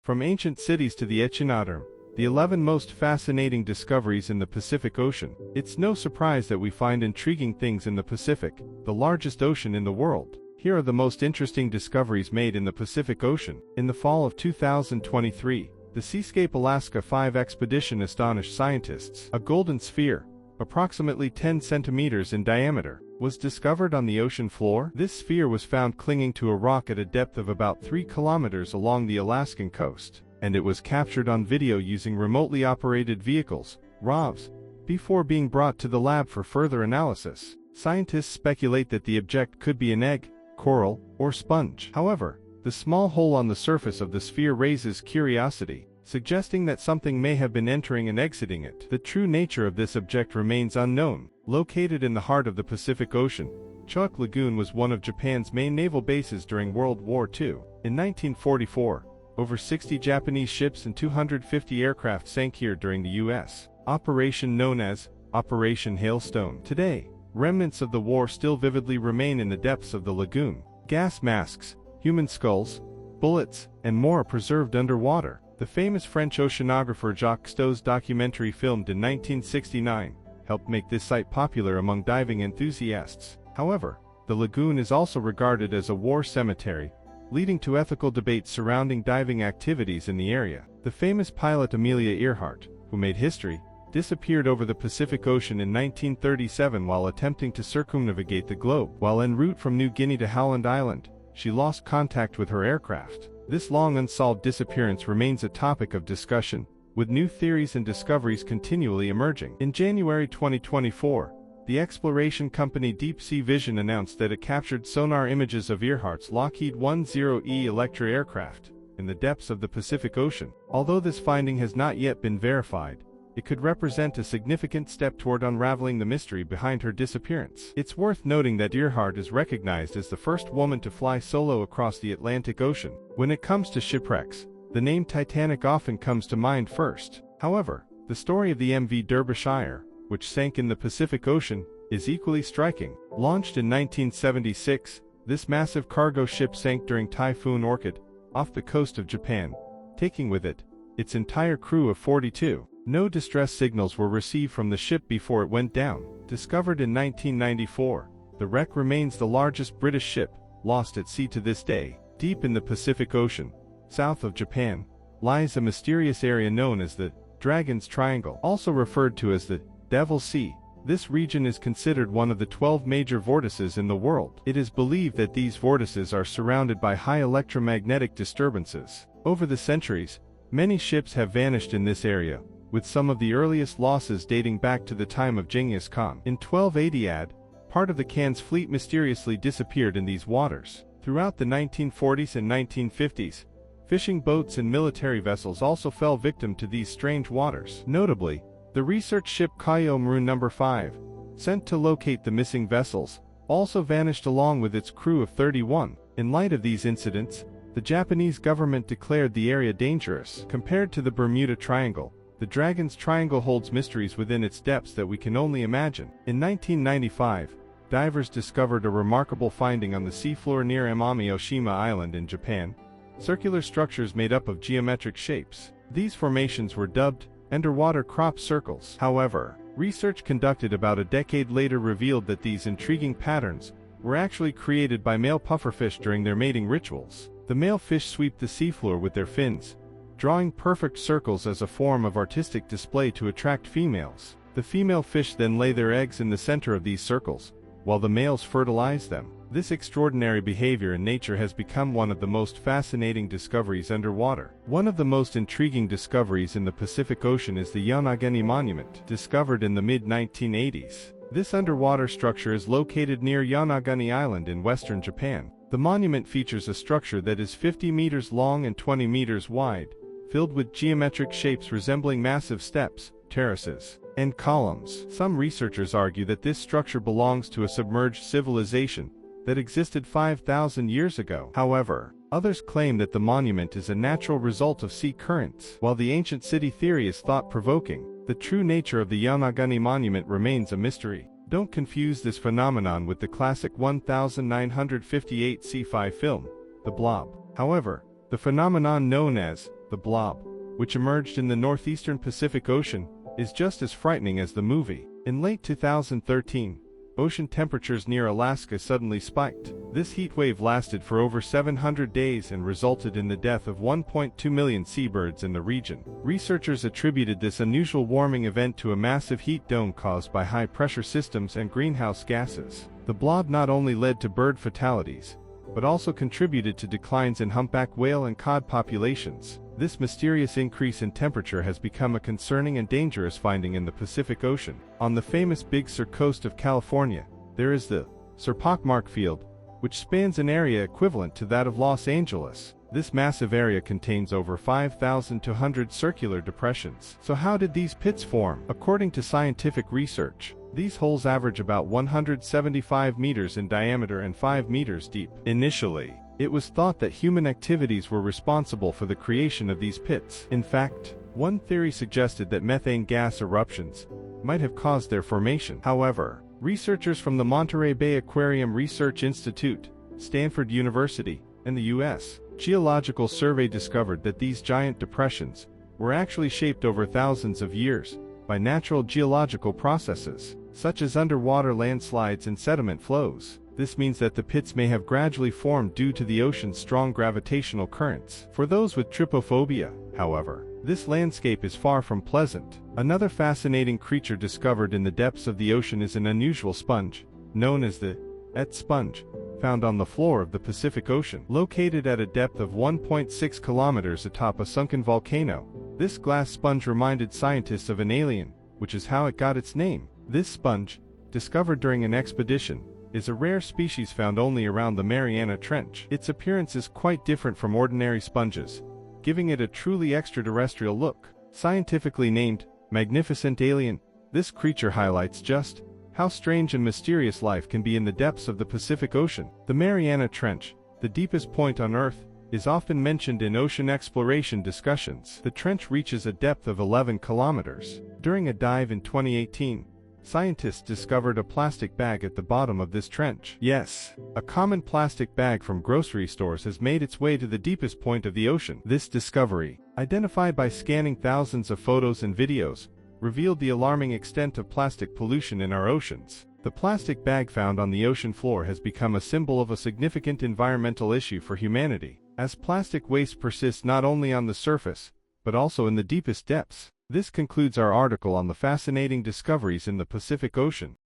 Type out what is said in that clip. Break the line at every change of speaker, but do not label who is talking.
From ancient cities to the echinoderm, the 11 most fascinating discoveries in the Pacific Ocean. It's no surprise that we find intriguing things in the Pacific, the largest ocean in the world. Here are the most interesting discoveries made in the Pacific Ocean. In the fall of 2023, the Seascape Alaska 5 expedition astonished scientists. A golden sphere, approximately 10 centimeters in diameter, was discovered on the ocean floor. This sphere was found clinging to a rock at a depth of about 3 kilometers along the Alaskan coast, and it was captured on video using remotely operated vehicles, ROVs, before being brought to the lab for further analysis. Scientists speculate that the object could be an egg, coral, or sponge. However, the small hole on the surface of the sphere raises curiosity, suggesting that something may have been entering and exiting it. The true nature of this object remains unknown. Located in the heart of the Pacific Ocean, Chuuk Lagoon was one of Japan's main naval bases during World War II. In 1944, over 60 Japanese ships and 250 aircraft sank here during the U.S. operation known as Operation Hailstone. Today, remnants of the war still vividly remain in the depths of the lagoon. Gas masks, human skulls, bullets, and more are preserved underwater. The famous French oceanographer Jacques Cousteau's documentary filmed in 1969 helped make this site popular among diving enthusiasts. However, the lagoon is also regarded as a war cemetery, leading to ethical debates surrounding diving activities in the area. The famous pilot Amelia Earhart, who made history, disappeared over the Pacific Ocean in 1937 while attempting to circumnavigate the globe. While en route from New Guinea to Howland Island, she lost contact with her aircraft. This long unsolved disappearance remains a topic of discussion, with new theories and discoveries continually emerging. In January 2024, the exploration company Deep Sea Vision announced that it captured sonar images of Earhart's Lockheed 10E Electra aircraft in the depths of the Pacific Ocean. Although this finding has not yet been verified, it could represent a significant step toward unraveling the mystery behind her disappearance. It's worth noting that Earhart is recognized as the first woman to fly solo across the Atlantic Ocean. When it comes to shipwrecks, the name Titanic often comes to mind first. However, the story of the MV Derbyshire, which sank in the Pacific Ocean, is equally striking. Launched in 1976, this massive cargo ship sank during Typhoon Orchid, off the coast of Japan, taking with it its entire crew of 42. No distress signals were received from the ship before it went down. Discovered in 1994, the wreck remains the largest British ship lost at sea to this day. Deep in the Pacific Ocean, south of Japan, lies a mysterious area known as the Dragon's Triangle, also referred to as the Devil's Sea. This region is considered one of the 12 major vortices in the world. It is believed that these vortices are surrounded by high electromagnetic disturbances. Over the centuries, many ships have vanished in this area, with some of the earliest losses dating back to the time of Genghis Khan. In 1280 AD, part of the Khan's fleet mysteriously disappeared in these waters. Throughout the 1940s and 1950s, fishing boats and military vessels also fell victim to these strange waters. Notably, the research ship Kaio Maroon No. 5, sent to locate the missing vessels, also vanished along with its crew of 31. In light of these incidents, the Japanese government declared the area dangerous. Compared to the Bermuda Triangle, the Dragon's Triangle holds mysteries within its depths that we can only imagine. In 1995, divers discovered a remarkable finding on the seafloor near Amami Oshima Island in Japan: circular structures made up of geometric shapes. These formations were dubbed underwater crop circles. However, research conducted about a decade later revealed that these intriguing patterns were actually created by male pufferfish during their mating rituals. The male fish sweep the seafloor with their fins, drawing perfect circles as a form of artistic display to attract females. The female fish then lay their eggs in the center of these circles, while the males fertilize them. This extraordinary behavior in nature has become one of the most fascinating discoveries underwater. One of the most intriguing discoveries in the Pacific Ocean is the Yonaguni Monument, discovered in the mid-1980s. This underwater structure is located near Yonaguni Island in western Japan. The monument features a structure that is 50 meters long and 20 meters wide, filled with geometric shapes resembling massive steps, terraces, and columns. Some researchers argue that this structure belongs to a submerged civilization that existed 5,000 years ago. However, others claim that the monument is a natural result of sea currents. While the ancient city theory is thought-provoking, the true nature of the Yonaguni Monument remains a mystery. Don't confuse this phenomenon with the classic 1958 sci-fi film, The Blob. However, the phenomenon known as The blob, which emerged in the northeastern Pacific Ocean, is just as frightening as the movie. In late 2013, ocean temperatures near Alaska suddenly spiked. This heat wave lasted for over 700 days and resulted in the death of 1.2 million seabirds in the region. Researchers attributed this unusual warming event to a massive heat dome caused by high-pressure systems and greenhouse gases. The blob not only led to bird fatalities, but also contributed to declines in humpback whale and cod populations. This mysterious increase in temperature has become a concerning and dangerous finding in the Pacific Ocean. On the famous Big Sur coast of California, there is the Sur Pockmark Field, which spans an area equivalent to that of Los Angeles. This massive area contains over 5,200 circular depressions. So how did these pits form? According to scientific research, these holes average about 175 meters in diameter and 5 meters deep. Initially, it was thought that human activities were responsible for the creation of these pits. In fact, one theory suggested that methane gas eruptions might have caused their formation. However, researchers from the Monterey Bay Aquarium Research Institute, Stanford University, and the U.S. Geological Survey discovered that these giant depressions were actually shaped over thousands of years by natural geological processes, such as underwater landslides and sediment flows. This means that the pits may have gradually formed due to the ocean's strong gravitational currents. For those with trypophobia, however, this landscape is far from pleasant. Another fascinating creature discovered in the depths of the ocean is an unusual sponge, known as the Et sponge, found on the floor of the Pacific Ocean. Located at a depth of 1.6 kilometers atop a sunken volcano, this glass sponge reminded scientists of an alien, which is how it got its name. This sponge, discovered during an expedition, is a rare species found only around the Mariana Trench. Its appearance is quite different from ordinary sponges, giving it a truly extraterrestrial look. Scientifically named Magnificent Alien, this creature highlights just how strange and mysterious life can be in the depths of the Pacific Ocean. The Mariana Trench, the deepest point on Earth, is often mentioned in ocean exploration discussions. The trench reaches a depth of 11 kilometers. During a dive in 2018, scientists discovered a plastic bag at the bottom of this trench. Yes, a common plastic bag from grocery stores has made its way to the deepest point of the ocean. This discovery, identified by scanning thousands of photos and videos, revealed the alarming extent of plastic pollution in our oceans. The plastic bag found on the ocean floor has become a symbol of a significant environmental issue for humanity, as plastic waste persists not only on the surface, but also in the deepest depths. This concludes our article on the fascinating discoveries in the Pacific Ocean.